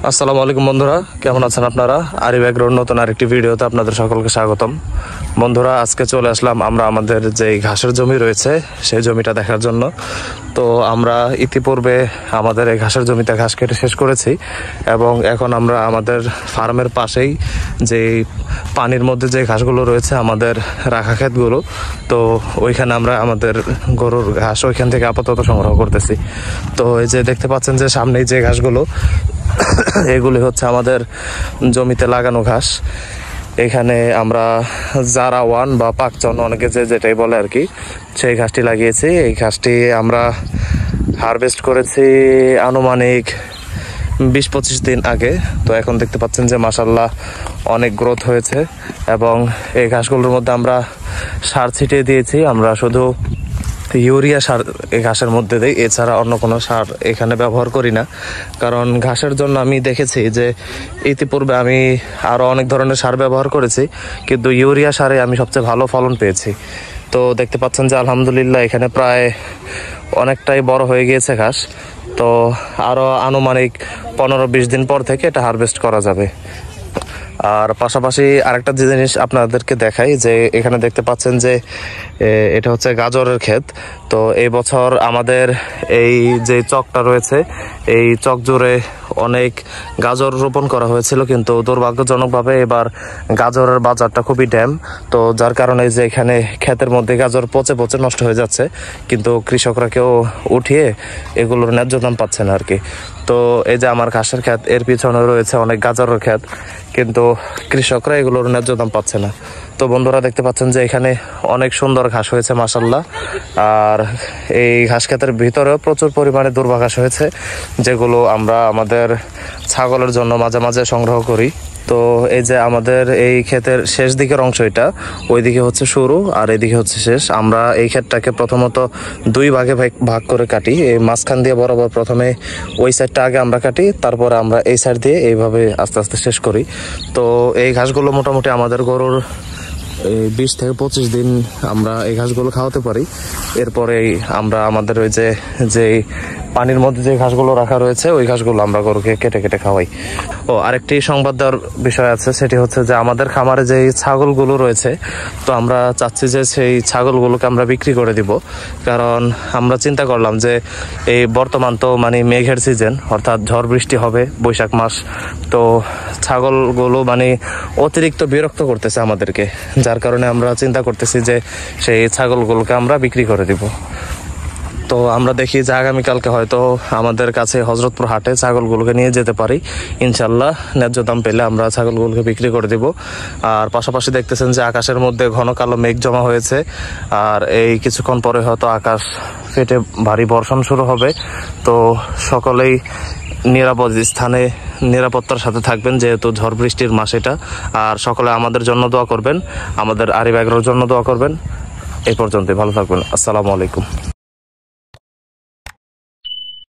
আসসালামু আলাইকুম বন্ধুরা, কেমন আছেন আপনারা? আরিফ এগ্রোর নতুন আরেকটি ভিডিওতে আপনাদের সকলকে স্বাগতম। বন্ধুরা, আজকে চলে আসলাম আমরা আমাদের যে ঘাসের জমি রয়েছে সেই জমিটা দেখার জন্য। তো আমরা ইতিপূর্বে আমাদের এই ঘাসের জমিতে ঘাস কেটে শেষ করেছি এবং এখন আমরা আমাদের ফার্মের পাশেই যে পানির মধ্যে যে ঘাসগুলো রয়েছে আমাদের রাখা ক্ষেতগুলো, তো ওইখানে আমরা আমাদের গরুর ঘাস ওইখান থেকে আপাতত সংগ্রহ করতেছি। তো এই যে দেখতে পাচ্ছেন যে সামনেই যে ঘাসগুলো এগুলি হচ্ছে আমাদের জমিতে লাগানো ঘাস। এখানে আমরা জারা ওয়ান বা পাকচন অনেকে যেটাই বলে আর কি, সেই ঘাসটি লাগিয়েছি। এই ঘাসটি আমরা হারভেস্ট করেছি আনুমানিক 20-25 দিন আগে। তো এখন দেখতে পাচ্ছেন যে মাশাআল্লাহ অনেক গ্রোথ হয়েছে এবং এই ঘাসগুলোর মধ্যে আমরা সার ছিটিয়ে দিয়েছি। আমরা শুধু ইউরিয়া সার এই ঘাসের মধ্যে দেই, এছাড়া অন্য কোনো সার এখানে ব্যবহার করি না। কারণ ঘাসের জন্য আমি দেখেছি যে ইতিপূর্বে আমি আরও অনেক ধরনের সার ব্যবহার করেছি, কিন্তু ইউরিয়া সারে আমি সবচেয়ে ভালো ফলন পেয়েছি। তো দেখতে পাচ্ছেন যে আলহামদুলিল্লাহ এখানে প্রায় অনেকটাই বড় হয়ে গিয়েছে ঘাস। তো আরও আনুমানিক 15-20 দিন পর থেকে এটা হারভেস্ট করা যাবে। আর পাশাপাশি আরেকটা জিনিস আপনাদেরকে দেখাই, যে এখানে দেখতে পাচ্ছেন যে এটা হচ্ছে গাজরের ক্ষেত। তো এই বছর আমাদের এই যে চকটা রয়েছে এই চক জুড়ে অনেক গাজর রোপণ করা হয়েছিল, কিন্তু দুর্ভাগ্যজনকভাবে এবার গাজরের বাজারটা খুবই ড্যাম। তো যার কারণে যে এখানে ক্ষেতের মধ্যে গাজর পচে পচে নষ্ট হয়ে যাচ্ছে, কিন্তু কৃষকরা কেউ উঠিয়ে এগুলোর ন্যায্য দাম পাচ্ছে না আর কি। তো এই যে আমার ঘাসের ক্ষেত, এর পিছনে রয়েছে অনেক গাজরের ক্ষেত, কিন্তু কৃষকরা এগুলোর ন্যায্য দাম পাচ্ছে না। তো বন্ধুরা দেখতে পাচ্ছেন যে এখানে অনেক সুন্দর ঘাস হয়েছে মাশাআল্লাহ। আর এই ঘাস ক্ষেতের ভিতরেও প্রচুর পরিমাণে দুর্বা ঘাস হয়েছে, যেগুলো আমরা আমাদের ছাগলের জন্য মাঝে মাঝে সংগ্রহ করি। তো এই যে আমাদের এই ক্ষেতের শেষ দিকের অংশ, এটা ওইদিকে হচ্ছে শুরু আর এইদিকে হচ্ছে শেষ। আমরা এই ক্ষেতটাকে প্রথমত 2 ভাগে ভাগ করে কাটি। এই মাঝখান দিয়ে বরাবর প্রথমে ওই সাইডটা আগে আমরা কাটি, তারপরে আমরা এই সাইড দিয়ে এইভাবে আস্তে আস্তে শেষ করি। তো এই ঘাসগুলো মোটামুটি আমাদের গরুর 20 থেকে 25 দিন আমরা এই ঘাসগুলো খাওয়াতে পারি। এরপরে আমরা আমাদের ওই যে পানির মধ্যে যে ঘাসগুলো রাখা রয়েছে ওই ঘাসগুলো আমরা গরুকে কেটে কেটে খাওয়াই। ও আরেকটি সংবাদ দেওয়ার বিষয় আছে, সেটি হচ্ছে যে আমাদের খামারে যে ছাগলগুলো রয়েছে, তো আমরা চাচ্ছি যে সেই ছাগলগুলোকে আমরা বিক্রি করে দিব। কারণ আমরা চিন্তা করলাম যে এই বর্তমান তো মানে মেঘের সিজন, অর্থাৎ ঝড় বৃষ্টি হবে বৈশাখ মাস। তো ছাগলগুলো মানে অতিরিক্ত বিরক্ত করতেছে আমাদেরকে, যার কারণে আমরা চিন্তা করতেছি যে সেই ছাগলগুলোকে আমরা বিক্রি করে দিব। তো আমরা দেখি যে আগামীকালকে হয়তো আমাদের কাছে হজরতপুর হাটে ছাগলগুলোকে নিয়ে যেতে পারি। ইনশাল্লাহ ন্যায্য দাম পেলে আমরা ছাগলগুলোকে বিক্রি করে দিব। আর পাশাপাশি দেখতেছেন যে আকাশের মধ্যে ঘন কালো মেঘ জমা হয়েছে, আর এই কিছুক্ষণ পরে হয়তো আকাশ ফেটে ভারী বর্ষণ শুরু হবে। তো সকলেই নিরাপদ স্থানে নিরাপত্তার সাথে থাকবেন, যেহেতু ঝড় বৃষ্টির মাস এটা। আর সকলে আমাদের জন্য দোয়া করবেন, আমাদের আরিফ এগ্রোর জন্য দোয়া করবেন। এই পর্যন্তই, ভালো থাকবেন। আসসালামু আলাইকুম।